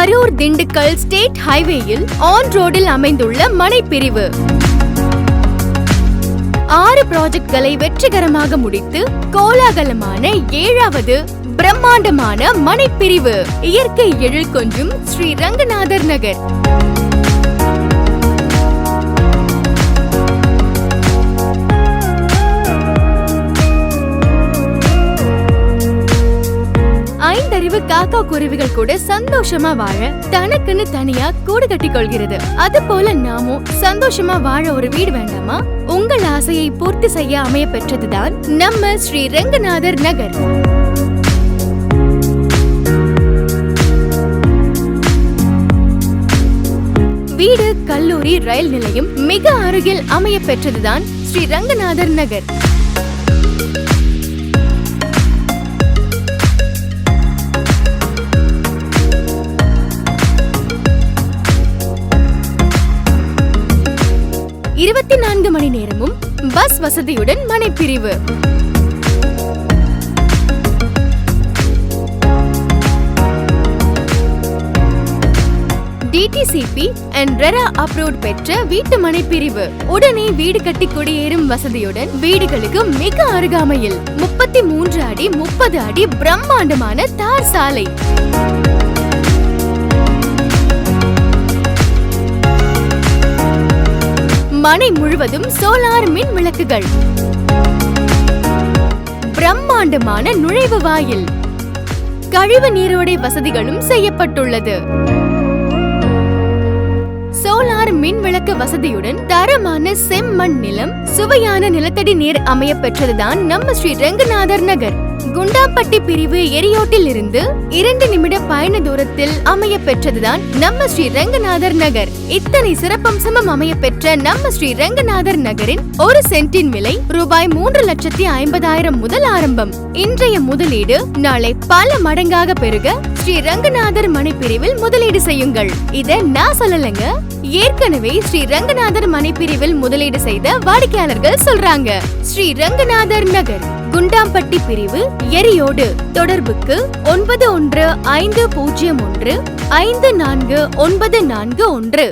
Karur Dindigul state ஹைவேயில் on ரோடில் அமைந்துள்ள மனைப்பிரிவு. 6 ப்ராஜெக்ட்களை வெற்றிகரமாக முடித்து கோலாகலமான 7வது பிரம்மாண்டமான மனைப்பிரிவு. இயற்கை எழில் கொஞ்சும் ஸ்ரீ ரங்கநாதர் நகர். ஐந்தறிவு காக்கா குருவிகள் கூட சந்தோஷமா வாழ தனக்குன்னு தனியா கூடு கட்டி கொள்கிறது. அது போல நாமும் சந்தோஷமா வாழ ஒரு வீடு வேண்டாமா? உங்கள் ஆசையை பூர்த்தி செய்ய அமைய பெற்றதுதான் நம்ம ஸ்ரீ ரங்கநாதர் நகர். வீடு, கல்லூரி, ரயில் நிலையம் மிக அருகில் அமைய பெற்றதுதான் ஸ்ரீ ரங்கநாதர் நகர். இருபத்தி 4 மணி நேரமும் பஸ் வசதியுடன் மனைப்பிரிவு. DTCP and RERA அப்ரூவ்ட் பெற்ற வீட்டு மனைப்பிரிவு. உடனே வீடு கட்டி குடியேறும் வசதியுடன் வீடுகளுக்கு மிக அருகாமையில் 33 அடி 30 அடி பிரம்மாண்டமான தார் சாலை. மனை முழுவதும் சோலார் மின் விளக்குகள். பிரம்மாண்டமான நுழைவு வாயில். கழிவு நீரோடை வசதிகளும் செய்யப்பட்டுள்ளது. சோலார் மின் விளக்கு வசதியுடன் தரமான செம்மண் நிலம், சுவையான நிலத்தடி நீர் அமைய பெற்றதுதான் நம்ம ஸ்ரீ ரங்கநாதர் நகர். குண்டாம்பட்டி பிரிவு எரியோட்டில் இருந்து 2 நிமிட பயண தூரத்தில் அமைய பெற்றதுதான் நம்ம ஸ்ரீ ரங்கநாதர் நகர். இத்தனை சிறப்பம்சமும் அமைய பெற்ற நம்ம ஸ்ரீ ரங்கநாதர் நகரின் ஒரு சென்டின் விலை ரூபாய் 3,50,000 முதல் ஆரம்பம். இன்றைய முதலீடு நாளை பல மடங்காக பெருக ஸ்ரீ ரங்கநாதர் மனைப்பிரிவில் முதலீடு செய்யுங்கள். இத நான் சொல்லலங்க, ஏற்கனவே ஸ்ரீ ரங்கநாதர் மனைப்பிரிவில் முதலீடு செய்த வாடிக்கையாளர்கள் சொல்றாங்க. ஸ்ரீ ரங்கநாதர் நகர், குண்டாம்பட்டி பிரிவு, எரியோடு. தொடர்புக்கு 9150154941.